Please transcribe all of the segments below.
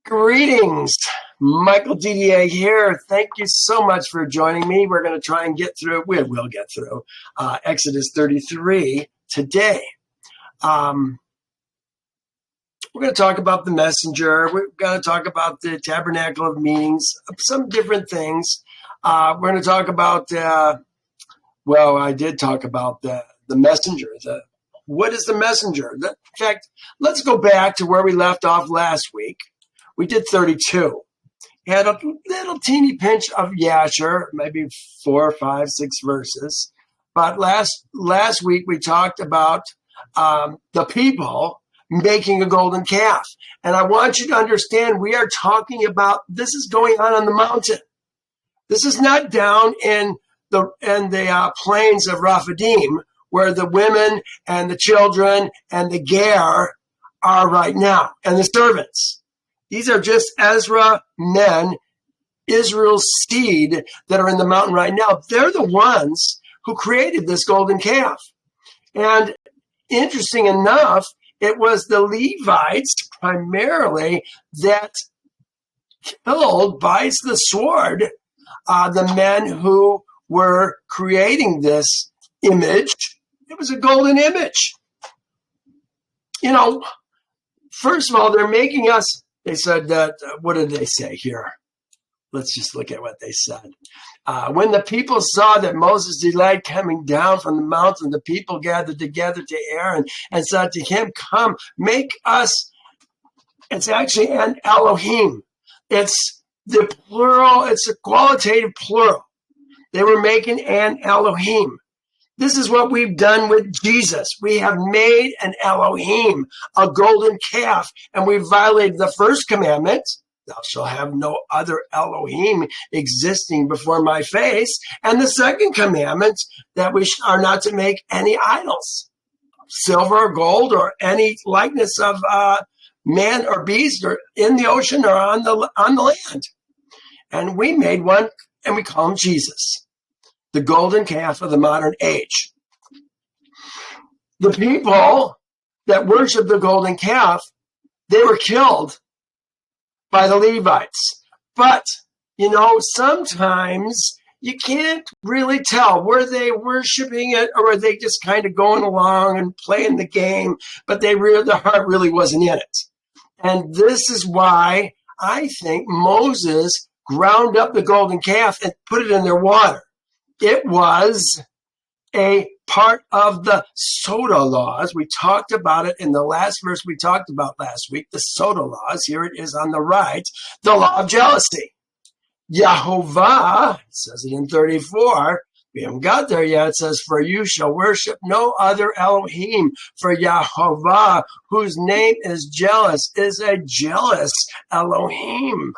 Greetings, Michael DDA here. Thank you so much for joining me. We're going to try and get through, we will get through Exodus 33 today. We're going to talk about the messenger. We're going to talk about the Tabernacle of Meetings, some different things. We're going to talk about, I did talk about the messenger. What is the messenger? In fact, let's go back to where we left off last week. We did 32. It had a little teeny pinch of Yasher, maybe 4, 5, 6 verses. But last week we talked about the people making a golden calf. And I want you to understand we are talking about this is going on the mountain. This is not down in the plains of Rephidim where the women and the children and the ger are right now, and the servants. These are just Ezra men, Israel's seed that are in the mountain right now. They're the ones who created this golden calf. And interesting enough, it was the Levites primarily that killed by the sword the men who were creating this image. It was a golden image. You know, first of all, they're making us. They said that, what did they say here? Let's just look at what they said. When the people saw that Moses' delight coming down from the mountain, the people gathered together to Aaron and said to him, come, make us, it's actually an Elohim. It's the plural, it's a qualitative plural. They were making an Elohim. This is what we've done with Jesus. We have made an Elohim, a golden calf, and we violated the first commandment. Thou shalt have no other Elohim existing before my face. And the second commandment, that we are not to make any idols, silver or gold or any likeness of man or beast or in the ocean or on the land. And we made one and we call him Jesus, the golden calf of the modern age. The people that worship the golden calf, they were killed by the Levites. But, you know, sometimes you can't really tell. Were they worshiping it or were they just kind of going along and playing the game, but their heart really wasn't in it. And this is why I think Moses ground up the golden calf and put it in their water. It was a part of the Soda laws. We talked about it in the last verse we talked about last week, the Soda laws. Here it is on the right, the law of jealousy. Yehovah, it says it in 34. We haven't got there yet. It says, for you shall worship no other Elohim. For Yehovah, whose name is jealous, is a jealous Elohim.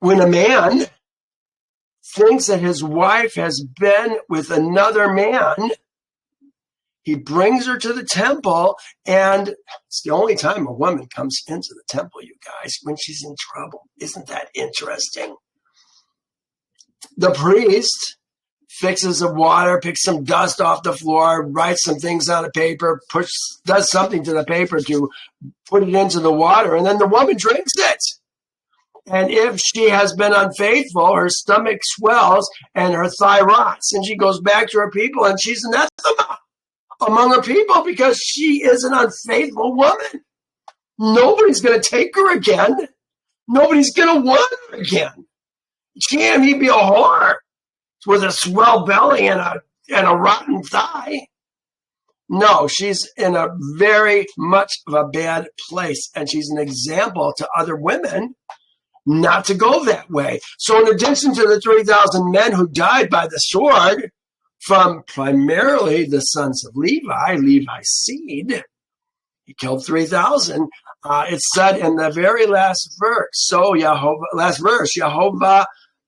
When a man thinks that his wife has been with another man, he brings her to the temple, and it's the only time a woman comes into the temple, you guys, when she's in trouble. Isn't that interesting? The priest fixes the water, picks some dust off the floor, writes some things on a paper, does something to the paper to put it into the water, and then the woman drinks it. And if she has been unfaithful, her stomach swells and her thigh rots, and she goes back to her people, and she's anathema among her people because she is an unfaithful woman. Nobody's going to take her again. Nobody's going to want her again. Can't he be a whore with a swell belly and a rotten thigh? No, she's in a very much of a bad place, and she's an example to other women not to go that way. So in addition to the 3,000 men who died by the sword from primarily the sons of Levi, Levi's seed, he killed 3,000. It's said in the very last verse, Yehovah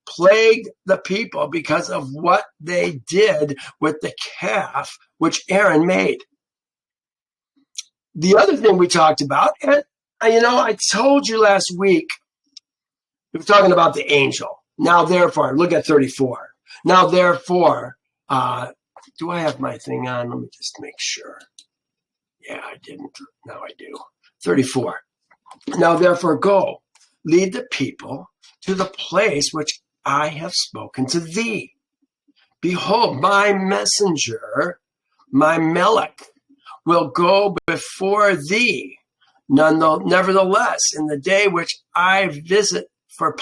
plagued the people because of what they did with the calf which Aaron made. The other thing we talked about, and I told you last week, we were talking about the angel. Now, therefore, look at 34. Now, therefore, do I have my thing on? Let me just make sure. Yeah, I didn't. Now I do. 34. Now therefore go, lead the people to the place which I have spoken to thee. Behold, my messenger, my Melech, will go before thee. Nevertheless, in the day when I visit for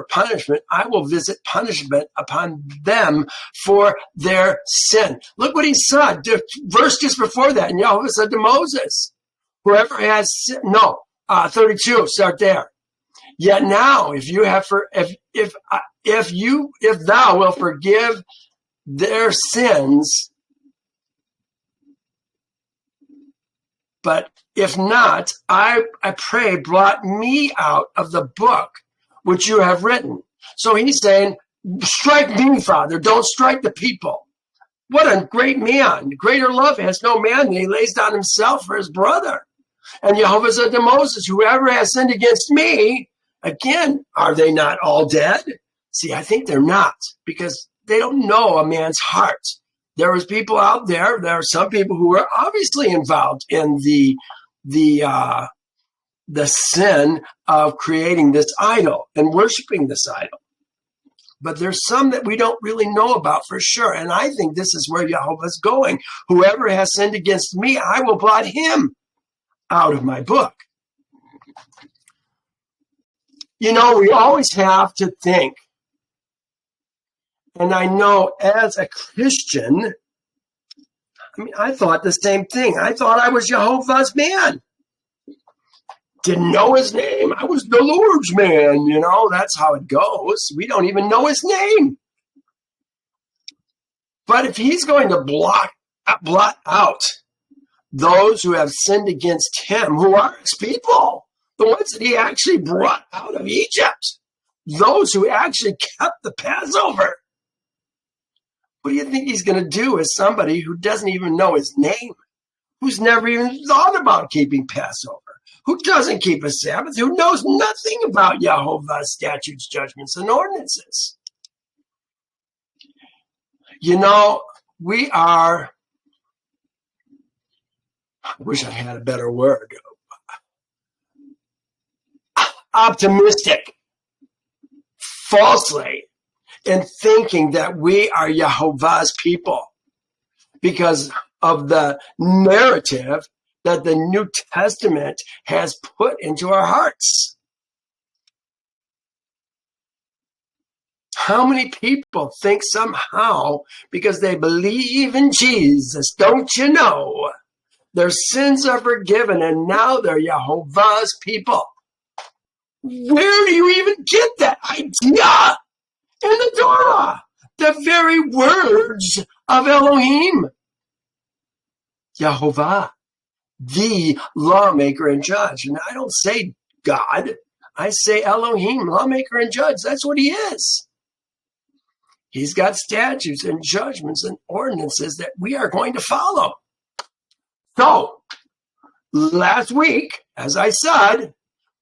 punishment, I will visit punishment upon them for their sin. Look what he said. The verse just before that, and Yehovah said to Moses, "Whoever has sin," 32. Start there. Yet now, if thou wilt forgive their sins, but if not, I pray, blot me out of the book which you have written. So he's saying, strike me, Father, don't strike the people. What a great man. Greater love has no man than he lays down himself for his brother. And Yehovah said to Moses, whoever has sinned against me, again, are they not all dead? See, I think they're not, because they don't know a man's heart. There was people out there. There are some people who were obviously involved in the sin of creating this idol and worshiping this idol. But there's some that we don't really know about for sure. And I think this is where Yehovah's going. Whoever has sinned against me, I will blot him out of my book. You know, we always have to think. And I know as a Christian, I thought the same thing. I thought I was Yehovah's man. Didn't know his name. I was the Lord's man. You know, that's how it goes. We don't even know his name. But if he's going to blot out those who have sinned against him, who are his people, the ones that he actually brought out of Egypt, those who actually kept the Passover, what do you think he's going to do with somebody who doesn't even know his name, who's never even thought about keeping Passover, who doesn't keep a Sabbath, who knows nothing about Yehovah's statutes, judgments, and ordinances? You know, we are, I wish I had a better word, optimistic, falsely, in thinking that we are Yehovah's people because of the narrative that the New Testament has put into our hearts. How many people think somehow, because they believe in Jesus, don't you know, their sins are forgiven and now they're Yehovah's people? Where do you even get that idea? In the Torah, the very words of Elohim. Yehovah, the lawmaker and judge. And I don't say God, I say Elohim, lawmaker and judge. That's what he is. He's got statutes and judgments and ordinances that we are going to follow. So, last week, as I said,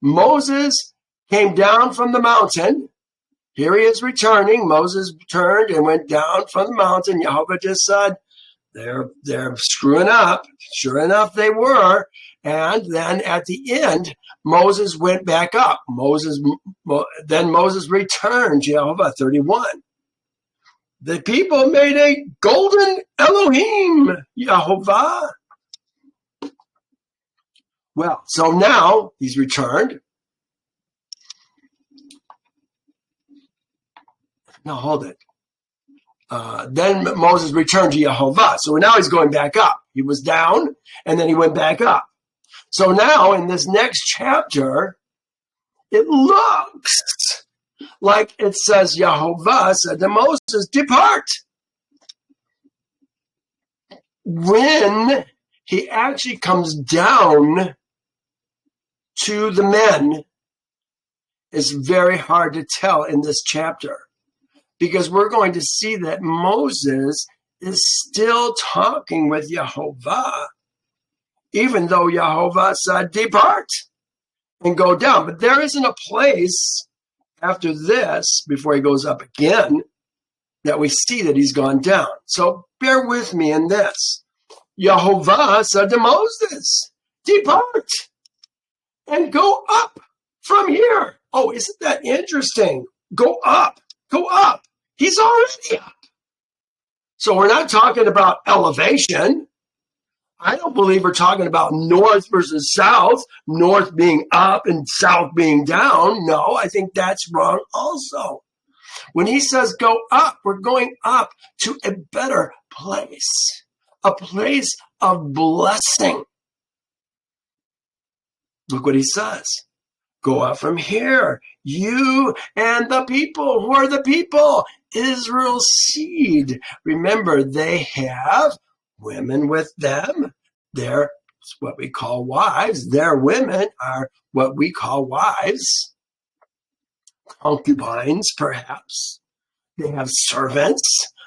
Moses came down from the mountain. Here he is returning. Moses turned and went down from the mountain. Yehovah just said, they're screwing up. Sure enough, they were. And then at the end, Moses went back up. Then Moses returned, Yehovah, 31. The people made a golden Elohim, Yehovah. Well, so now he's returned. No, hold it. Then Moses returned to Yehovah. So now he's going back up. He was down, and then he went back up. So now in this next chapter, it looks like it says Yehovah said to Moses, depart. When he actually comes down to the men, it's very hard to tell in this chapter. Because we're going to see that Moses is still talking with Yehovah, even though Yehovah said, depart and go down. But there isn't a place after this, before he goes up again, that we see that he's gone down. So bear with me in this. Yehovah said to Moses, depart and go up from here. Oh, isn't that interesting? Go up, go up. He's already up. So we're not talking about elevation. I don't believe we're talking about north versus south, north being up and south being down. No, I think that's wrong also. When he says go up, we're going up to a better place, a place of blessing. Look what he says. Go up from here, you and the people. Who are the people? Israel Seed. Remember, they have women with them. They're what we call wives. Their women are what we call wives. Concubines, perhaps. They have servants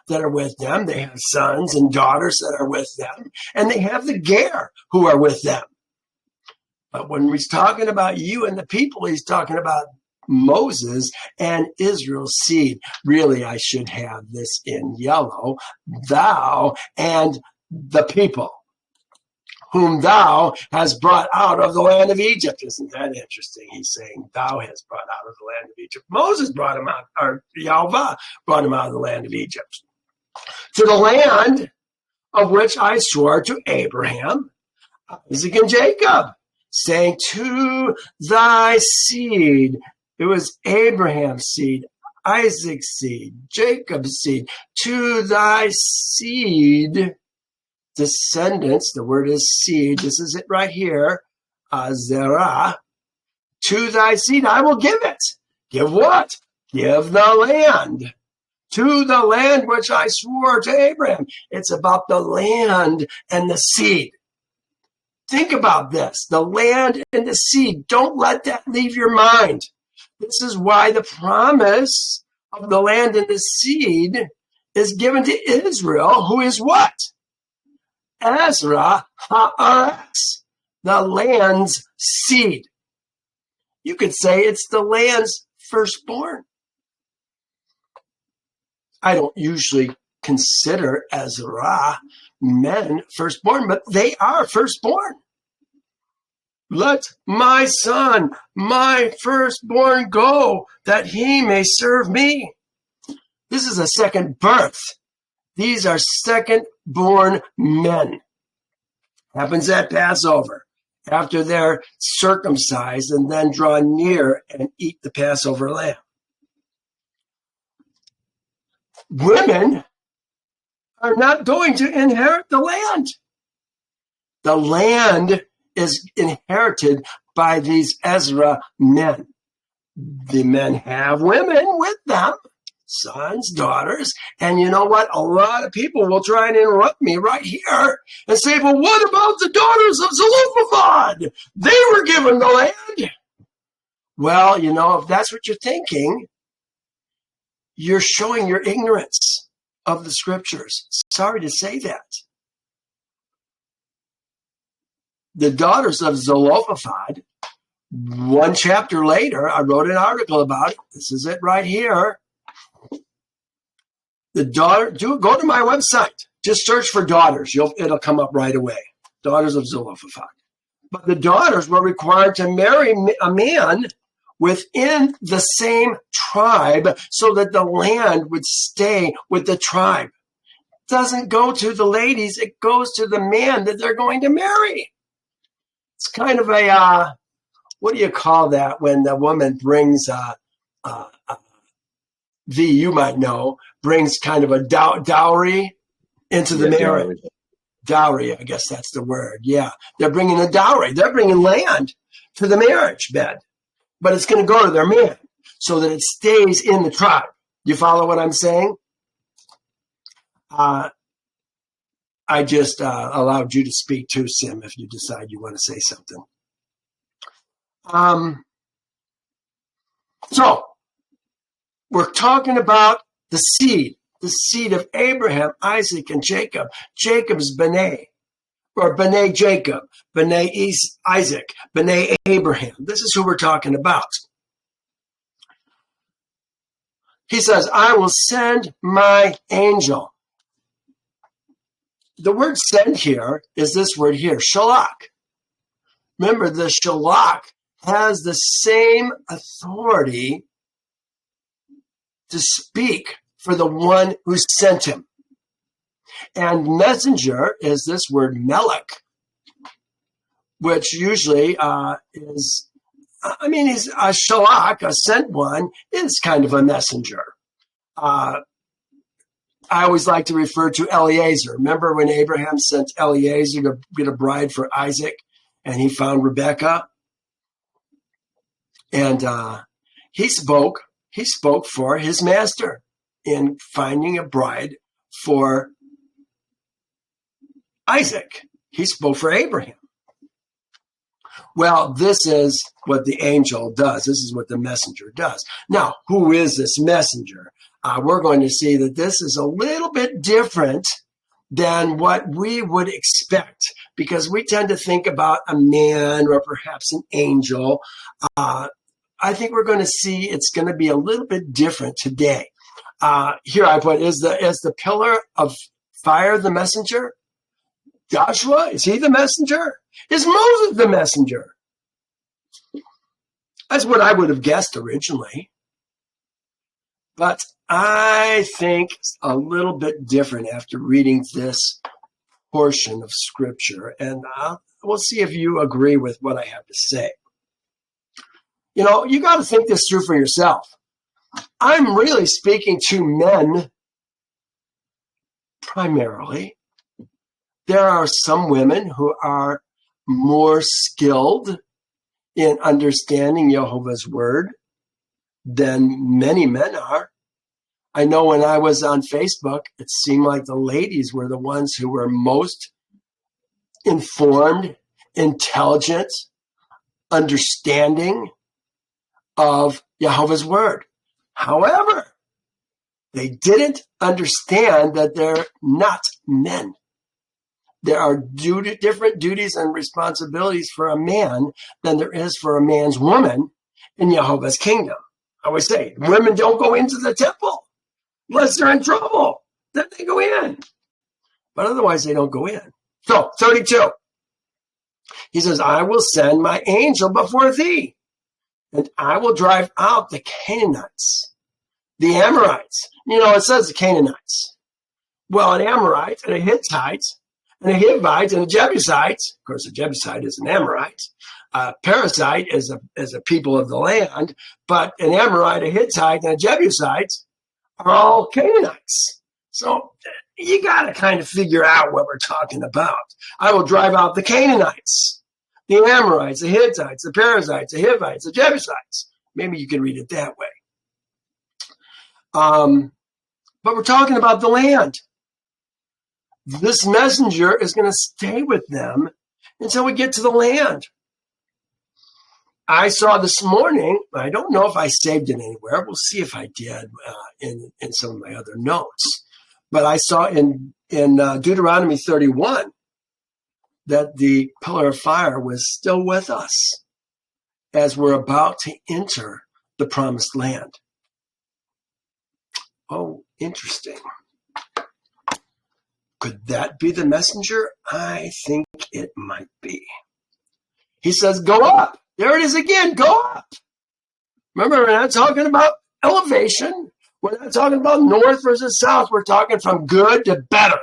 that are with them. They have sons and daughters that are with them. And they have the ger who are with them. But when he's talking about you and the people, he's talking about Moses and Israel's seed. Really, I should have this in yellow. Thou and the people whom thou hast brought out of the land of Egypt. Isn't that interesting? He's saying, thou hast brought out of the land of Egypt. Moses brought him out, or Yehovah brought him out of the land of Egypt. To the land of which I swore to Abraham, Isaac, and Jacob, saying, to thy seed. It was Abraham's seed, Isaac's seed, Jacob's seed. To thy seed, descendants, the word is seed. This is it right here. Ezrach. To thy seed I will give it. Give what? Give the land. To the land which I swore to Abraham. It's about the land and the seed. Think about this. The land and the seed. Don't let that leave your mind. This is why the promise of the land and the seed is given to Israel, who is what? Ezra Haaretz, the land's seed. You could say it's the land's firstborn. I don't usually consider Ezra men firstborn, but they are firstborn. Let my son, my firstborn, go, that he may serve me. This is a second birth. These are second-born men. Happens at Passover, after they're circumcised and then draw near and eat the Passover lamb. Women are not going to inherit the land. The land is inherited by these Ezra men. The men have women with them, sons, daughters, and you know what? A lot of people will try and interrupt me right here and say, well, what about the daughters of Zelophehad? They were given the land. Well, you know, if that's what you're thinking, you're showing your ignorance of the scriptures. Sorry to say that. The daughters of Zelophehad, one chapter later, I wrote an article about it. This is it right here. Go to my website. Just search for daughters. It'll come up right away. Daughters of Zelophehad. But the daughters were required to marry a man within the same tribe so that the land would stay with the tribe. It doesn't go to the ladies. It goes to the man that they're going to marry. It's kind of a, what do you call that when the woman brings, you might know, brings kind of a dowry into the marriage. Dowry, I guess that's the word. Yeah, they're bringing a dowry. They're bringing land to the marriage bed. But it's going to go to their man so that it stays in the tribe. You follow what I'm saying? I just allowed you to speak too, Sim, if you decide you want to say something. So, we're talking about the seed of Abraham, Isaac, and Jacob. Jacob's beni, or beni Jacob, beni Isaac, beni Abraham. This is who we're talking about. He says, I will send my angel. the word send here is this word here, shalach. Remember, the shalach has the same authority to speak for the one who sent him. And messenger is this word melech, which usually is, he's a shalach, a sent one, is kind of a messenger. I always like to refer to Eliezer. Remember when Abraham sent Eliezer to get a bride for Isaac, and he found Rebekah? And he spoke for his master in finding a bride for Isaac. He spoke for Abraham. Well, this is what the angel does. This is what the messenger does. Now, who is this messenger? We're going to see that this is a little bit different than what we would expect, because we tend to think about a man or perhaps an angel. I think we're going to see it's going to be a little bit different today. Here I put, is the pillar of fire the messenger? Joshua, is he the messenger? Is Moses the messenger? That's what I would have guessed originally. But I think it's a little bit different after reading this portion of Scripture. And we'll see if you agree with what I have to say. You know, you got to think this through for yourself. I'm really speaking to men primarily. There are some women who are more skilled in understanding Yehovah's word than many men are. I know when I was on Facebook, it seemed like the ladies were the ones who were most informed, intelligent, understanding of Yehovah's word. However, they didn't understand that they're not men. There are different duties and responsibilities for a man than there is for a man's woman in Yehovah's kingdom. I always say, women don't go into the temple unless they're in trouble. Then they go in. But otherwise, they don't go in. So, 32. He says, I will send my angel before thee, and I will drive out the Canaanites, the Amorites. You know, it says the Canaanites. Well, an Amorite and a Hittite and a Hivite and a Jebusite. Of course, a Jebusite is an Amorite. Parasite is a people of the land, but an Amorite, a Hittite, and a Jebusite are all Canaanites. So you got to kind of figure out what we're talking about. I will drive out the Canaanites, the Amorites, the Hittites, the Perizzites, the Hivites, the Jebusites. Maybe you can read it that way. But we're talking about the land. This messenger is going to stay with them until we get to the land. I saw this morning, I don't know if I saved it anywhere. We'll see if I did in some of my other notes. But I saw in Deuteronomy 31 that the pillar of fire was still with us as we're about to enter the promised land. Oh, interesting. Could that be the messenger? I think it might be. He says, go up. There it is again. Go up. Remember, we're not talking about elevation. We're not talking about north versus south. We're talking from good to better.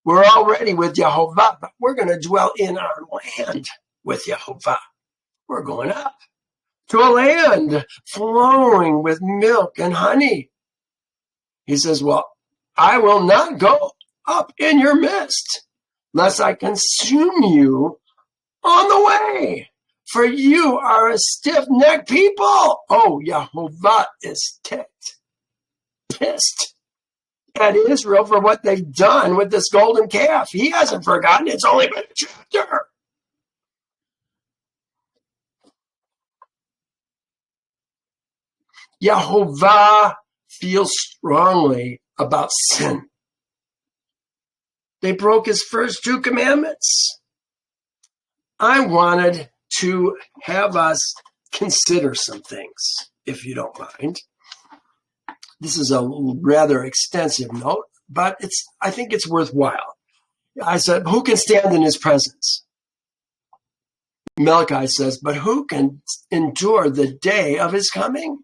We're already with Yehovah, but we're going to dwell in our land with Yehovah. We're going up to a land flowing with milk and honey. He says, well, I will not go up in your midst, lest I consume you on the way. For you are a stiff-necked people. Oh, Yehovah is pissed at Israel for what they've done with this golden calf. He hasn't forgotten. It's only been a chapter. Yehovah feels strongly about sin. They broke his first 2 commandments. I wanted to have us consider some things, if you don't mind. This is a rather extensive note. but I think it's worthwhile. I said, who can stand in his presence? Malachi says, but who can endure the day of his coming?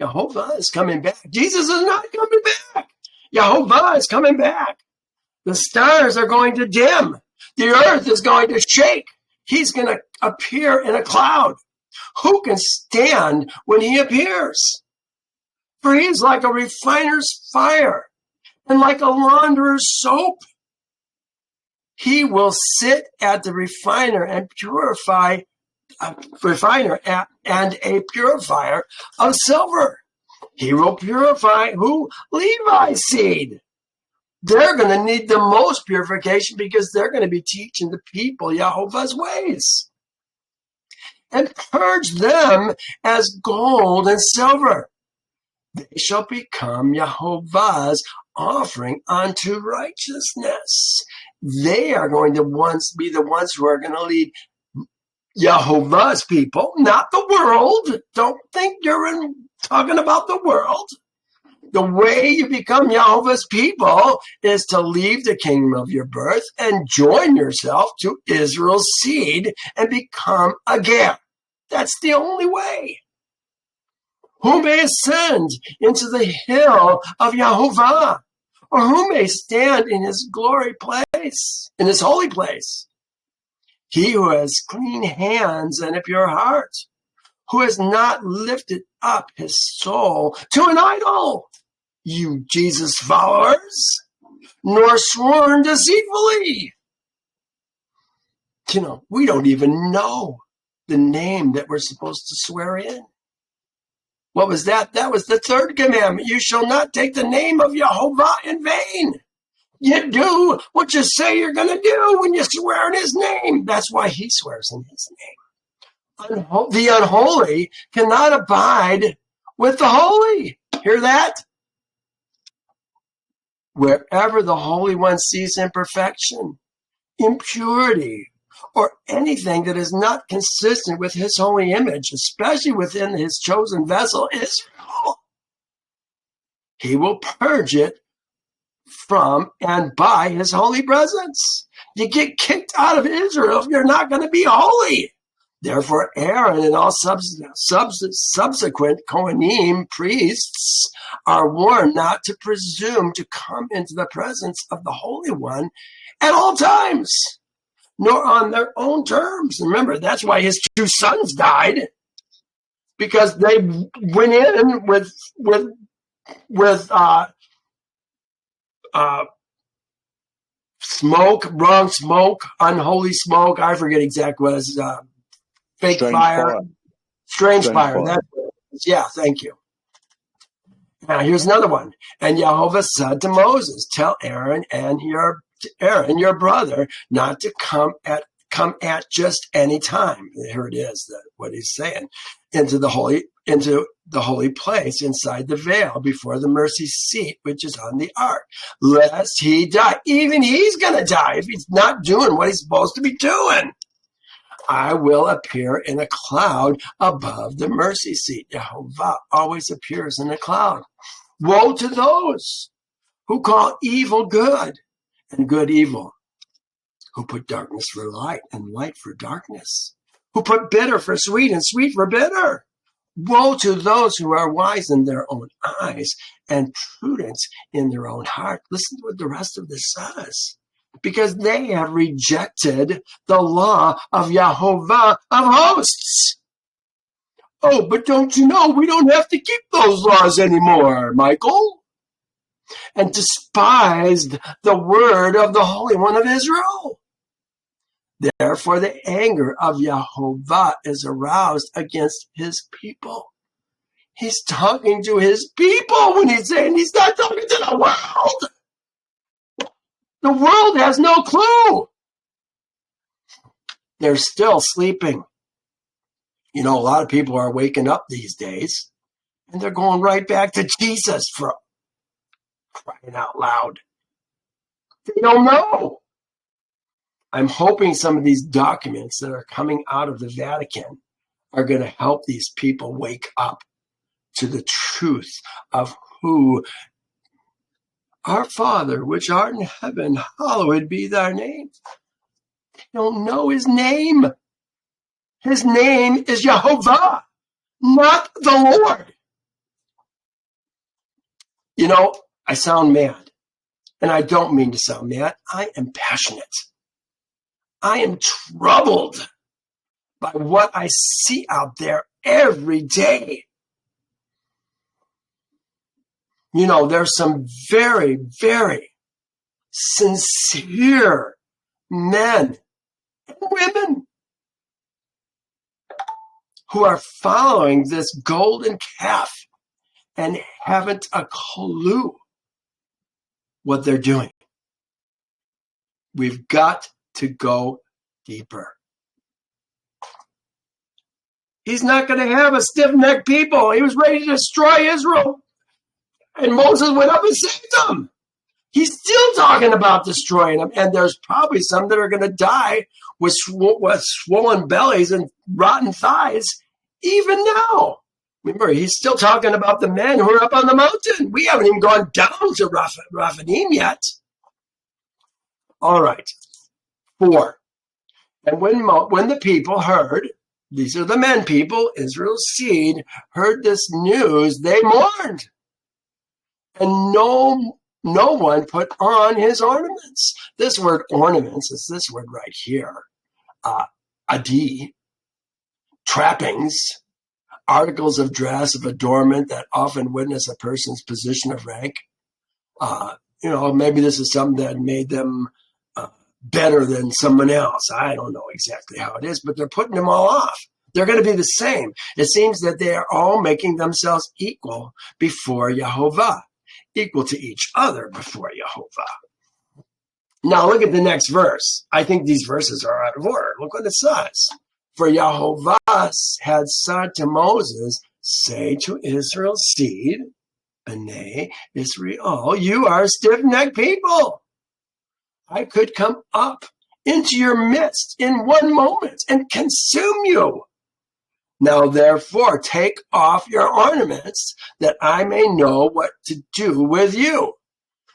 Yehovah is coming back. Jesus is not coming back. Yehovah is coming back. The stars are going to dim. The earth is going to shake. He's going to appear in a cloud. Who can stand when he appears? For he is like a refiner's fire and like a launderer's soap. He will sit at the refiner and a purifier of silver. He will purify who? Levi's seed. They're going to need the most purification because they're going to be teaching the people Yehovah's ways. And purge them as gold and silver. They shall become Yehovah's offering unto righteousness. They are going to be the ones who are going to lead Yehovah's people, not the world. Don't think you're talking about the world. The way you become Yehovah's people is to leave the kingdom of your birth and join yourself to Israel's seed and become a ger. That's the only way. Who may ascend into the hill of Yehovah? Or who may stand in his glory place, in his holy place? He who has clean hands and a pure heart, who has not lifted up his soul to an idol, you Jesus followers, nor sworn deceitfully. We don't even know the name that we're supposed to swear in. What was that? That was the third commandment. You shall not take the name of Yehovah in vain. You do what you say you're going to do when you swear in his name. That's why he swears in his name. The unholy cannot abide with the holy. Hear that? Wherever the Holy One sees imperfection, impurity, or anything that is not consistent with his holy image, especially within his chosen vessel, Israel, he will purge it from and by his holy presence. You get kicked out of Israel if you're not going to be holy. Therefore, Aaron and all subsequent Kohanim priests are warned not to presume to come into the presence of the Holy One at all times, nor on their own terms. Remember, that's why his two sons died, because they went in with smoke, wrong smoke, unholy smoke. I forget exactly what it was. Fake fire. Strange fire. That's what it is. Yeah, thank you. Now here's another one. And Yehovah said to Moses, tell Aaron your brother, not to come at just any time. Here it is, what he's saying, into the holy place inside the veil before the mercy seat, which is on the ark, lest he die. Even he's going to die if he's not doing what he's supposed to be doing. I will appear in a cloud above the mercy seat. Yehovah always appears in a cloud. Woe to those who call evil good and good evil, who put darkness for light and light for darkness, who put bitter for sweet and sweet for bitter. Woe to those who are wise in their own eyes and prudent in their own heart. Listen to what the rest of this says. Because they have rejected the law of Yehovah of hosts. Oh, but don't you know we don't have to keep those laws anymore, Michael? And despised the word of the Holy One of Israel. Therefore, the anger of Yehovah is aroused against his people. He's talking to his people when he's saying he's not talking to the world. The world has no clue. They're still sleeping. A lot of people are waking up these days, and they're going right back to Jesus for crying out loud. They don't know. I'm hoping some of these documents that are coming out of the Vatican are going to help these people wake up to the truth of who Our Father, which art in heaven, hallowed be thy name. They don't know his name. His name is Yehovah, not the Lord. You know, I sound mad, and I don't mean to sound mad. I am passionate. I am troubled by what I see out there every day. You know, there's some very, very sincere men and women who are following this golden calf and haven't a clue what they're doing. We've got to go deeper. He's not going to have a stiff-necked people. He was ready to destroy Israel. And Moses went up and saved them. He's still talking about destroying them. And there's probably some that are going to die with swollen bellies and rotten thighs even now. Remember, he's still talking about the men who are up on the mountain. We haven't even gone down to Rephidim yet. All right. 4. And when the people heard, these are the men people, Israel's seed, heard this news, they mourned. And no one put on his ornaments. This word ornaments is this word right here. Adi, trappings, articles of dress, of adornment that often witness a person's position of rank. Maybe this is something that made them better than someone else. I don't know exactly how it is, but they're putting them all off. They're going to be the same. It seems that they are all making themselves equal before Yehovah, equal to each other before Yehovah. Now look at the next verse. I think these verses are out of order. Look what it says. For Yehovah had said to Moses, say to Israel's seed, beni Israel, you are stiff-necked people. I could come up into your midst in one moment and consume you. Now, therefore, take off your ornaments that I may know what to do with you.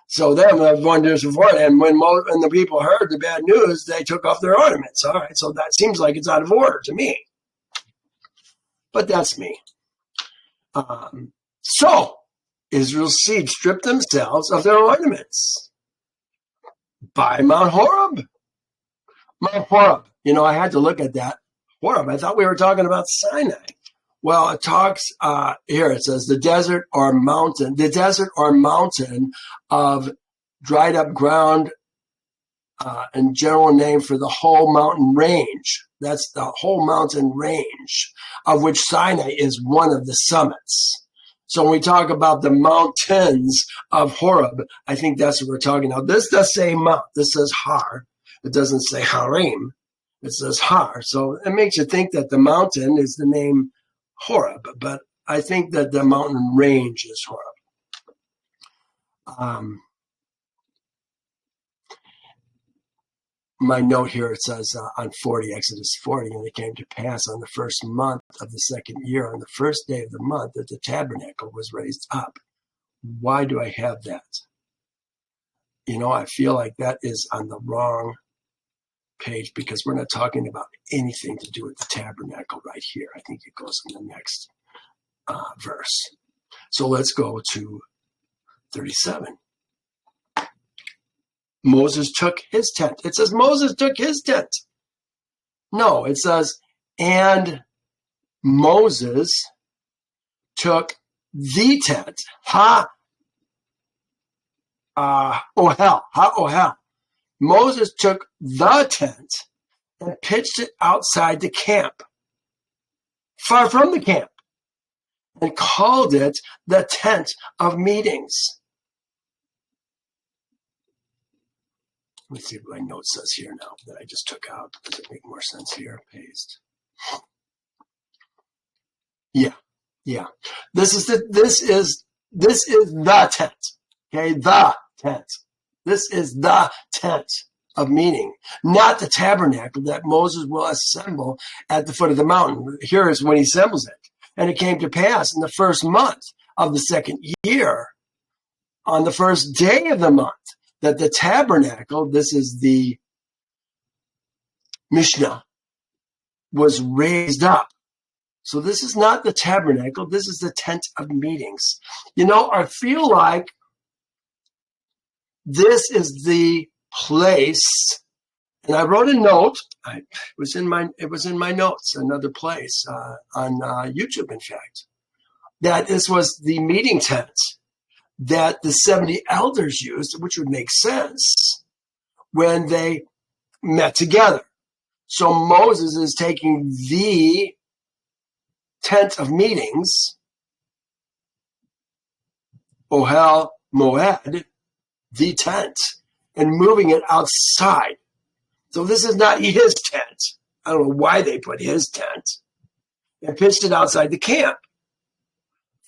So then, and when the people heard the bad news, they took off their ornaments. All right, so that seems like it's out of order to me. But that's me. So, Israel's seed stripped themselves of their ornaments by Mount Horeb. Mount Horeb. I had to look at that. Horeb. I thought we were talking about Sinai. Well, it talks here. It says the desert or mountain of dried up ground, and general name for the whole mountain range. That's the whole mountain range, of which Sinai is one of the summits. So when we talk about the mountains of Horeb, I think that's what we're talking about. This does say mount. This says Har. It doesn't say Harim. It says Har. So it makes you think that the mountain is the name Horeb, but I think that the mountain range is Horeb. My note here, it says on 40, Exodus 40, and it came to pass on the first month of the second year, on the first day of the month, that the tabernacle was raised up. Why do I have that? I feel like that is on the wrong page because we're not talking about anything to do with the tabernacle right here. I think it goes in the next verse. So let's go to 37. Moses took his tent. It says Moses took his tent. No, it says, and Moses took the tent. Ohel. Moses took the tent and pitched it outside the camp, far from the camp, and called it the tent of meetings. Let me see what my note says here now that I just took out. Does it make more sense here? Paste. Yeah. This is the tent. Okay, the tent. This is the tent of meeting, not the tabernacle that Moses will assemble at the foot of the mountain. Here is when he assembles it. And it came to pass in the first month of the second year on the first day of the month that the tabernacle, this is the Mishnah, was raised up. So this is not the tabernacle. This is the tent of meetings. You know, I feel like this is the place, and I wrote a note. It was in my notes, another place on YouTube, in fact, that this was the meeting tent that the 70 elders used, which would make sense when they met together. So Moses is taking the tent of meetings, Ohel Moed, the tent, and moving it outside. So this is not his tent. I don't know why they put his tent, and pitched it outside the camp,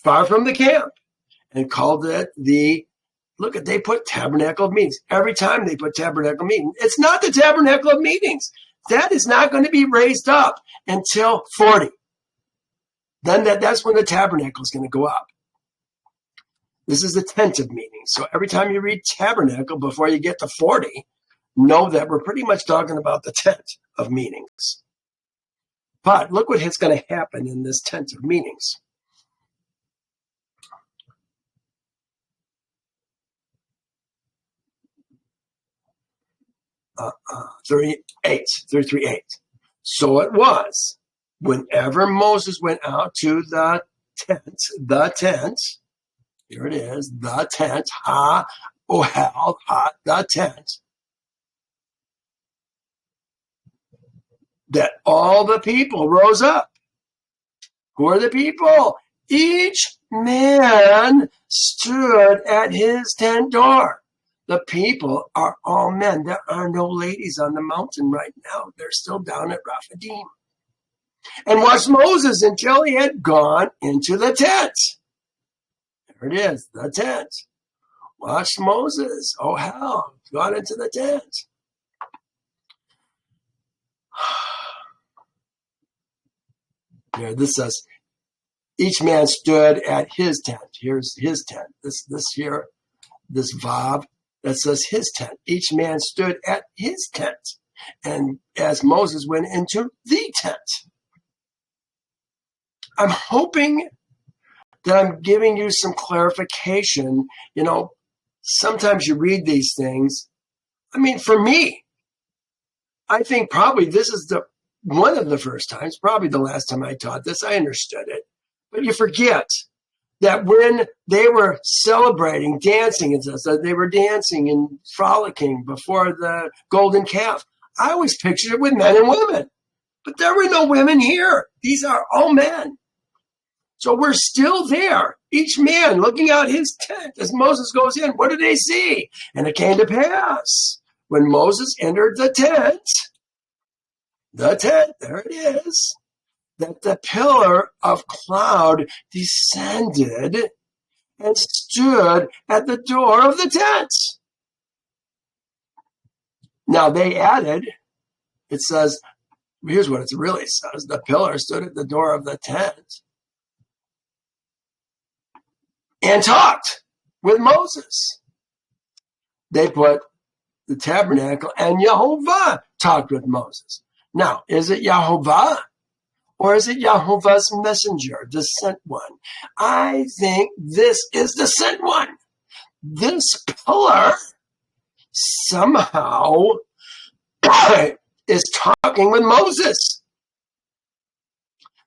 far from the camp, and called it they put Tabernacle of Meetings. Every time they put Tabernacle of Meetings, it's not the Tabernacle of Meetings. That is not going to be raised up until 40. Then that's when the tabernacle is going to go up. This is the tent of meetings. So every time you read tabernacle before you get to 40, know that we're pretty much talking about the tent of meetings. But look what is going to happen in this tent of meetings. 33:8. So it was, whenever Moses went out to the tent, here it is, the tent, the tent, that all the people rose up. Who are the people? Each man stood at his tent door. The people are all men. There are no ladies on the mountain right now. They're still down at Rephidim. And watched Moses until he had gone into the tent. There it is, the tent. Watched Moses, gone into the tent. Here, this says, each man stood at his tent. Here's his tent. This vav that says his tent. Each man stood at his tent. And as Moses went into the tent. I'm hoping that I'm giving you some clarification. You know, sometimes you read these things. I mean, for me, I think probably this is one of the first times, probably the last time I taught this, I understood it. But you forget that when they were celebrating, dancing, and stuff, they were dancing and frolicking before the golden calf. I always pictured it with men and women. But there were no women here. These are all men. So we're still there. Each man looking out his tent as Moses goes in. What do they see? And it came to pass when Moses entered the tent, there it is, that the pillar of cloud descended and stood at the door of the tent. Now they added, it says, here's what it really says. The pillar stood at the door of the tent and talked with Moses. They put the tabernacle, and Yehovah talked with Moses. Now, is it Yehovah or is it Yehovah's messenger, the sent one? I think this is the sent one. This pillar somehow is talking with Moses.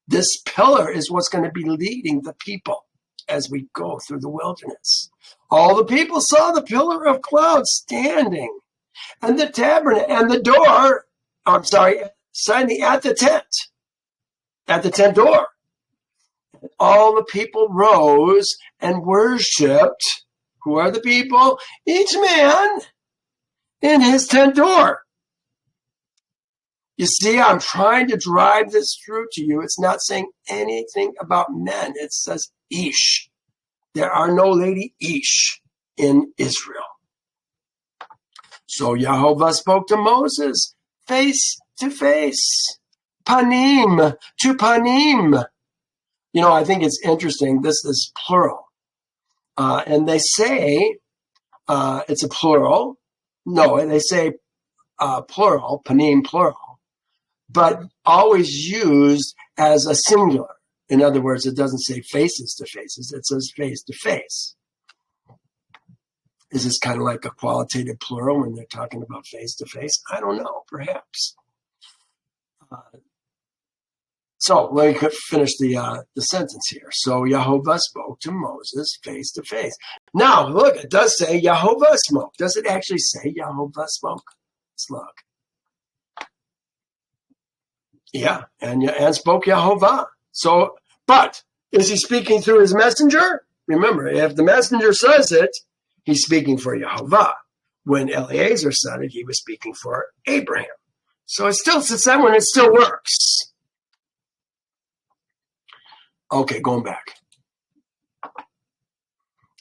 This pillar is what's going to be leading the people as we go through the wilderness. All the people saw the pillar of cloud standing and the tabernacle and the door, standing at the tent door. All the people rose and worshipped. Who are the people? Each man in his tent door. You see, I'm trying to drive this through to you. It's not saying anything about men. It says Ish. There are no lady Ish in Israel. So Yehovah spoke to Moses face to face, panim to panim. You know, I think it's interesting. This is plural. And they say it's a plural. No, they say plural, panim plural, but always used as a singular. In other words, it doesn't say faces to faces. It says face to face. Is this kind of like a qualitative plural when they're talking about face to face? I don't know, perhaps. So let me finish the sentence here. So Yehovah spoke to Moses face to face. Now, look, it does say Yehovah spoke. Does it actually say Yehovah spoke? Let's look. Yeah, and spoke Yehovah. So, but is he speaking through his messenger? Remember, if the messenger says it, he's speaking for Yehovah. When Eliezer said it, he was speaking for Abraham. So it still, since that one, it still works. Okay, going back.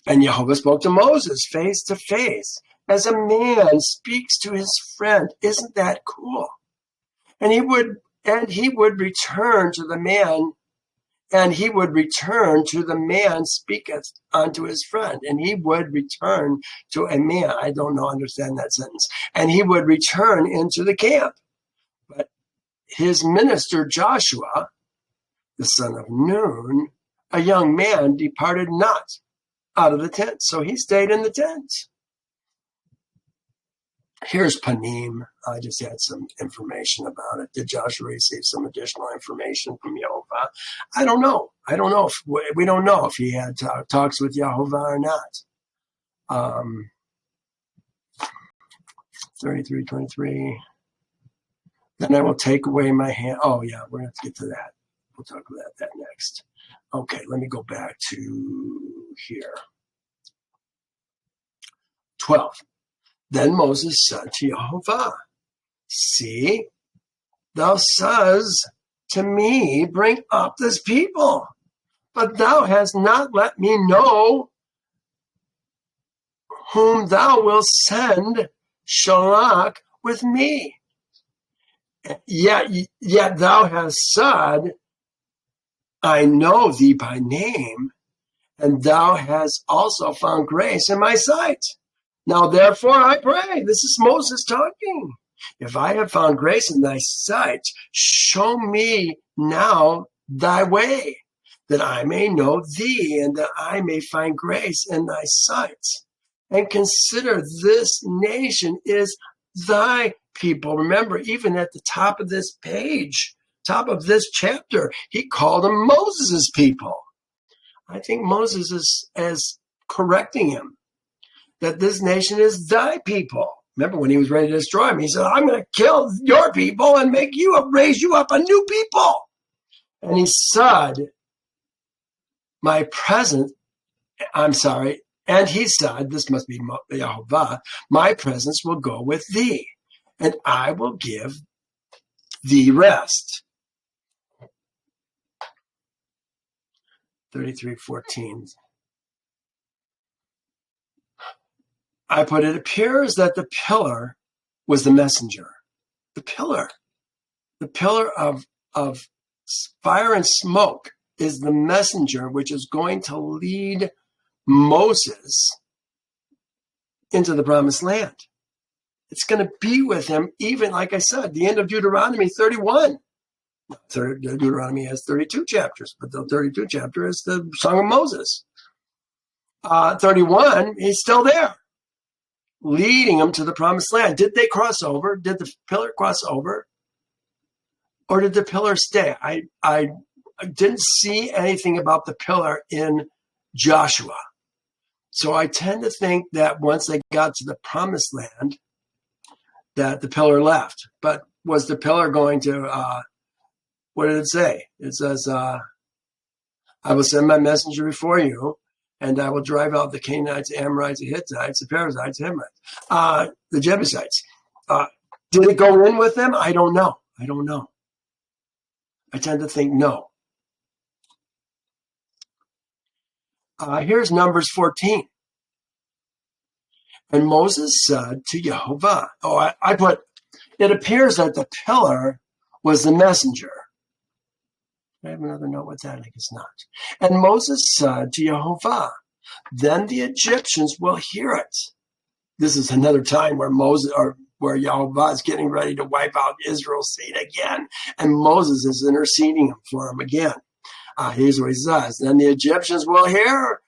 And Yehovah spoke to Moses face to face, as a man speaks to his friend. Isn't that cool? And he would return to the man, and he would return to the man speaketh unto his friend. And he would return to a man. I don't understand that sentence. And he would return into the camp. But his minister Joshua, the son of Nun, a young man, departed not out of the tent. So he stayed in the tent. Here's Panim. I just had some information about it. Did Joshua receive some additional information from Yehovah? I don't know. We don't know if he had talks with Yehovah or not. 33:23. Then I will take away my hand. Oh, yeah, we're going to get to that. We'll talk about that next. Okay, let me go back to here. 12. Then Moses said to Yehovah, see, thou says to me, bring up this people, but thou hast not let me know whom thou wilt send Shalach with me. Yet thou hast said, I know thee by name, and thou hast also found grace in my sight. Now, therefore, I pray. This is Moses talking. If I have found grace in thy sight, show me now thy way, that I may know thee, and that I may find grace in thy sight. And consider this nation is thy people. Remember, even at the top of this page, top of this chapter, he called them Moses' people. I think Moses is correcting him, that this nation is thy people. Remember when he was ready to destroy him, he said, I'm going to kill your people and raise you up a new people. And he said, and he said, this must be Yehovah, my presence will go with thee, and I will give thee rest. 33:14. I put, it appears that the pillar was the messenger. The pillar of fire and smoke is the messenger, which is going to lead Moses into the promised land. It's going to be with him, even, like I said, the end of Deuteronomy 31. Deuteronomy has 32 chapters, but the 32 chapter is the Song of Moses. 31, he's still there, leading them to the promised land. Did they cross over? Did the pillar cross over? Or did the pillar stay? I didn't see anything about the pillar in Joshua. So I tend to think that once they got to the promised land, that the pillar left. But was the pillar going to, what did it say? It says, I will send my messenger before you, and I will drive out the Canaanites, the Amorites, the Hittites, the Perizzites, the Hamites, the Jebusites. Did it go in with them? I don't know. I tend to think no. Here's Numbers 14. And Moses said to Yehovah, I put, it appears that the pillar was the messenger. I have another note with that? I guess not. And Moses said to Yehovah, then the Egyptians will hear it. This is another time where where Yehovah is getting ready to wipe out Israel's seed again, and Moses is interceding for him again. Here's what he says: then the Egyptians will hear,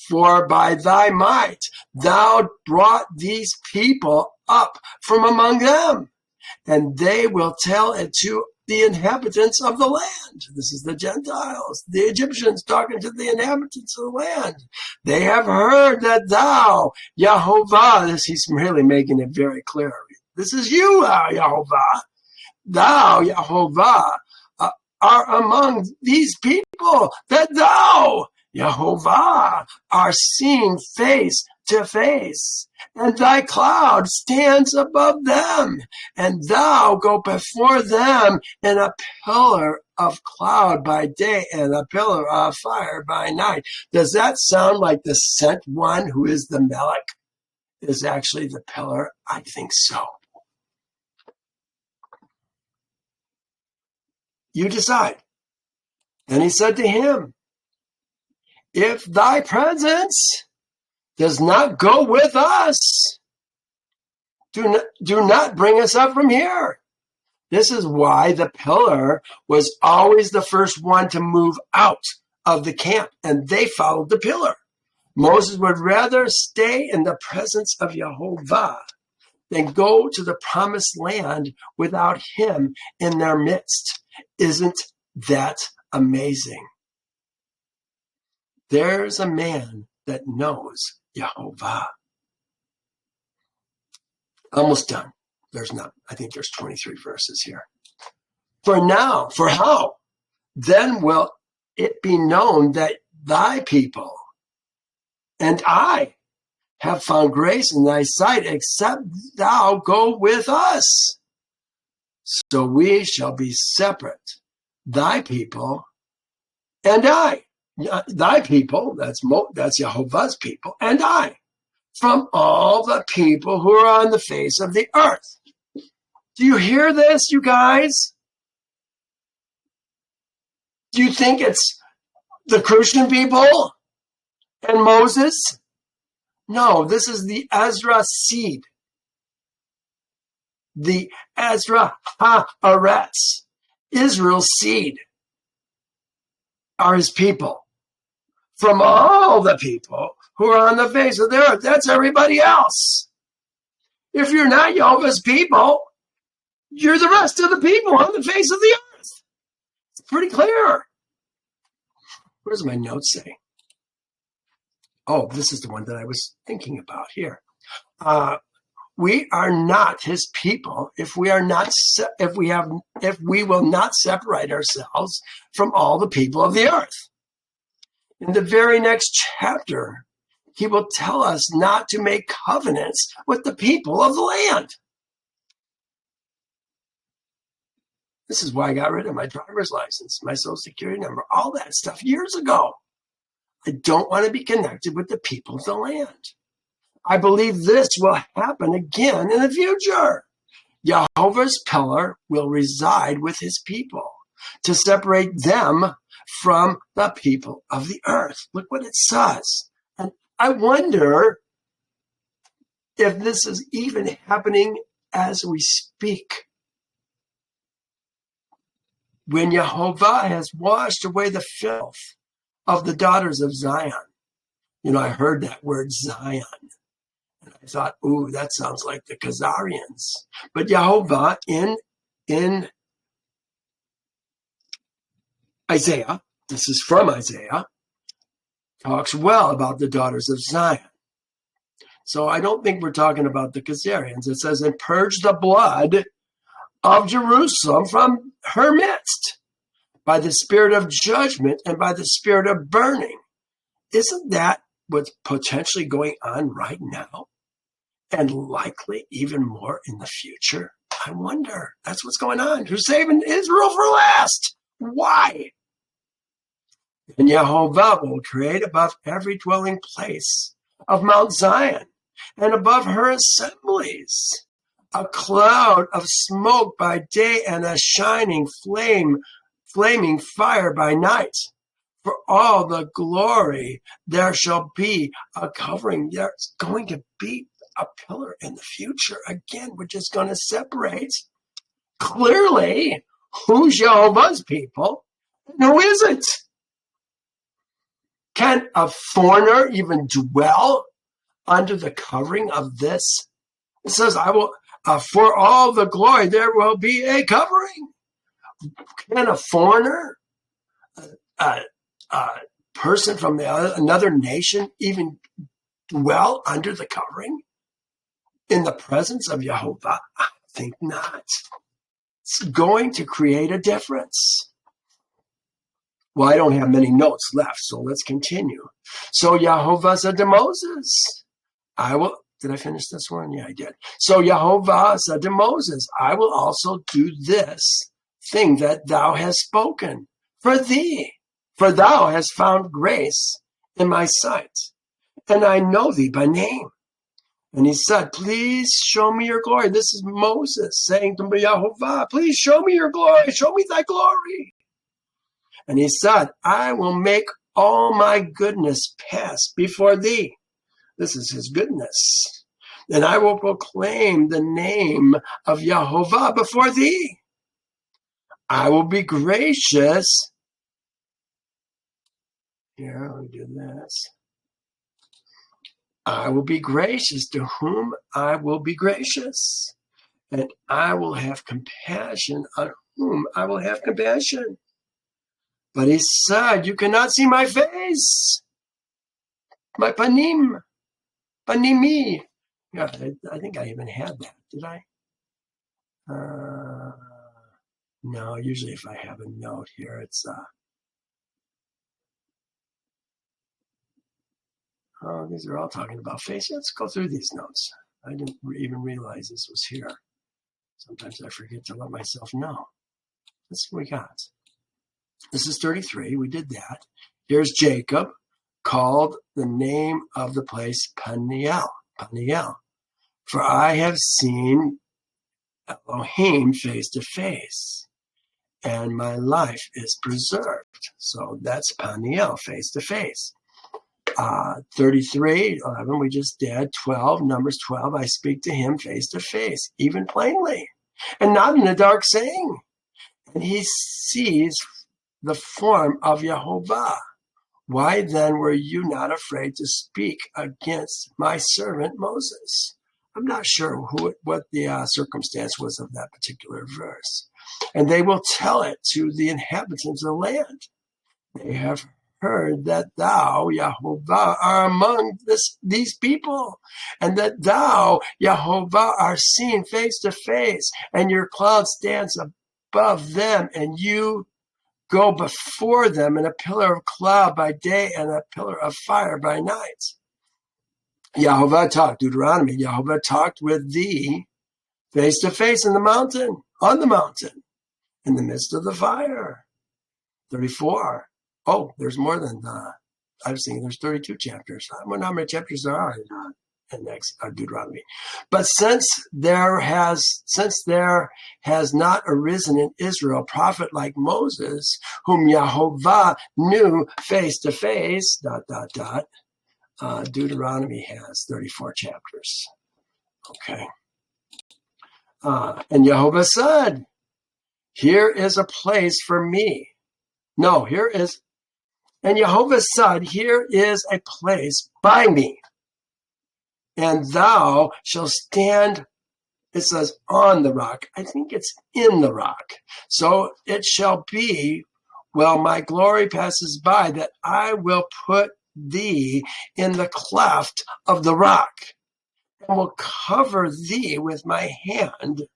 for by thy might thou brought these people up from among them, and they will tell it to the inhabitants of the land. This is the Gentiles, the Egyptians talking to the inhabitants of the land. They have heard that thou, Yehovah, he's really making it very clear. This is you, Yehovah. Thou, Yehovah, are among these people, that thou, Yehovah, are seeing face to face, and thy cloud stands above them, and thou go before them in a pillar of cloud by day and a pillar of fire by night. Does that sound like the sent one, who is the Melech, is actually the pillar? I think so. You decide. And he said to him, if thy presence does not go with us, do not bring us up from here. This is why the pillar was always the first one to move out of the camp, and they followed the pillar. Moses would rather stay in the presence of Yehovah than go to the promised land without him in their midst. Isn't that amazing? There's a man that knows Yehovah. Almost done. I think there's 23 verses here. For how? Then will it be known that thy people and I have found grace in thy sight, except thou go with us. So we shall be separate, thy people and I. Thy people, that's Yehovah's people, and I, from all the people who are on the face of the earth. Do you hear this, you guys? Do you think it's the Christian people and Moses? No, this is the Ezra Seed. The Ezra Haaretz, Israel's seed, are his people. From all the people who are on the face of the earth. That's everybody else. If you're not Yehovah's people, you're the rest of the people on the face of the earth. It's pretty clear. What does my note say? Oh, this is the one that I was thinking about here. We are not his people if we will not separate ourselves from all the people of the earth. In the very next chapter, he will tell us not to make covenants with the people of the land. This is why I got rid of my driver's license, my social security number, all that stuff years ago. I don't want to be connected with the people of the land. I believe this will happen again in the future. Yehovah's pillar will reside with his people to separate them from the people of the earth. Look what it says. And I wonder if this is even happening as we speak. When Yehovah has washed away the filth of the daughters of Zion. You know, I heard that word Zion. And I thought, ooh, that sounds like the Khazarians. But Yehovah in Isaiah, this is from Isaiah, talks well about the daughters of Zion. So I don't think we're talking about the Khazarians. It says, and purge the blood of Jerusalem from her midst by the spirit of judgment and by the spirit of burning. Isn't that what's potentially going on right now? And likely even more in the future? I wonder. That's what's going on. Who's saving Israel for last? Why? And Yehovah will create above every dwelling place of Mount Zion and above her assemblies a cloud of smoke by day and a shining flaming fire by night. For all the glory, there shall be a covering. There's going to be a pillar in the future, again, which is going to separate clearly who's Yehovah's people and who isn't. Can a foreigner even dwell under the covering of this? It says, I will, for all the glory, there will be a covering. Can a foreigner, a person from another nation, even dwell under the covering in the presence of Yehovah? I think not. It's going to create a difference. Well, I don't have many notes left, so let's continue. So Yehovah said to Moses, did I finish this one? Yeah, I did. So Yehovah said to Moses, I will also do this thing that thou hast spoken for thee, for thou hast found grace in my sight, and I know thee by name. And he said, please show me your glory. This is Moses saying to Yehovah, please show me your glory. Show me thy glory. And he said, I will make all my goodness pass before thee. This is his goodness. And I will proclaim the name of Yehovah before thee. I will be gracious. Here, let me do this. I will be gracious to whom I will be gracious. And I will have compassion on whom I will have compassion. But he said, you cannot see my face. My panimi. Yeah, I think I even had that. Did I? No, usually if I have a note here, it's, oh, these are all talking about face. Let's go through these notes. I didn't even realize this was here. Sometimes I forget to let myself know. That's what we got. This is 33. We did that. Here's Jacob, called the name of the place Peniel. For I have seen Elohim face to face, and my life is preserved. So that's Peniel, face to face. 33, 11, we just did. 12, Numbers 12, I speak to him face to face, even plainly, and not in a dark saying. And he sees the form of Yehovah. Why then were you not afraid to speak against my servant Moses? I'm not sure what the circumstance was of that particular verse. And they will tell it to the inhabitants of the land. They have heard that thou, Yehovah, are among these people, and that thou, Yehovah, are seen face to face, and your cloud stands above them, and you go before them in a pillar of cloud by day and a pillar of fire by night. Yehovah talked, Deuteronomy, Yehovah talked with thee face to face in the mountain, on the mountain, in the midst of the fire. 34. Oh, there's more than I've seen. There's 32 chapters. I wonder how many chapters there are in Deuteronomy. But since there has not arisen in Israel a prophet like Moses, whom Yehovah knew face to face, ... Deuteronomy has 34 chapters. Okay. And Yehovah said, here is a place for me. No, and Yehovah said, here is a place by me, and thou shalt stand, it says on the rock. I think it's in the rock. So it shall be, well, my glory passes by, that I will put thee in the cleft of the rock, and will cover thee with my hand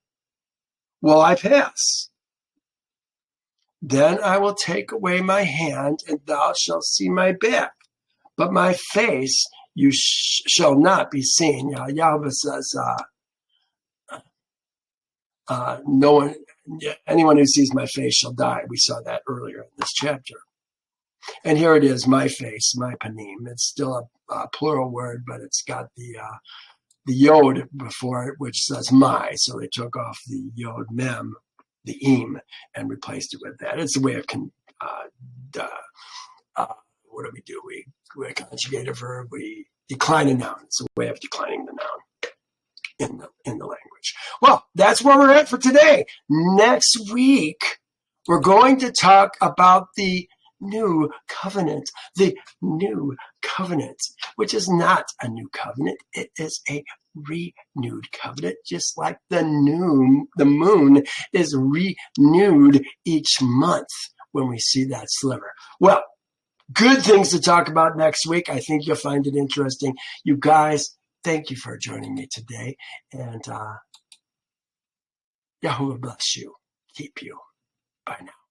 while I pass. Then I will take away my hand, and thou shalt see my back, but my face you shall not be seen. Yehovah says, no one, anyone who sees my face shall die. We saw that earlier in this chapter. And here it is, my face, my panim. It's still a plural word, but it's got the yod before it, which says my. So they took off the yod mem, the im, and replaced it with that. It's a way of what do? We conjugate a verb. We decline a noun. It's a way of declining the noun in the language. Well, that's where we're at for today. Next week, we're going to talk about the new covenant. The new covenant, which is not a new covenant. It is a renewed covenant, just like the moon is renewed each month when we see that sliver. Well, good things to talk about next week. I think you'll find it interesting. You guys, thank you for joining me today. And Yehovah bless you. Keep you. Bye now.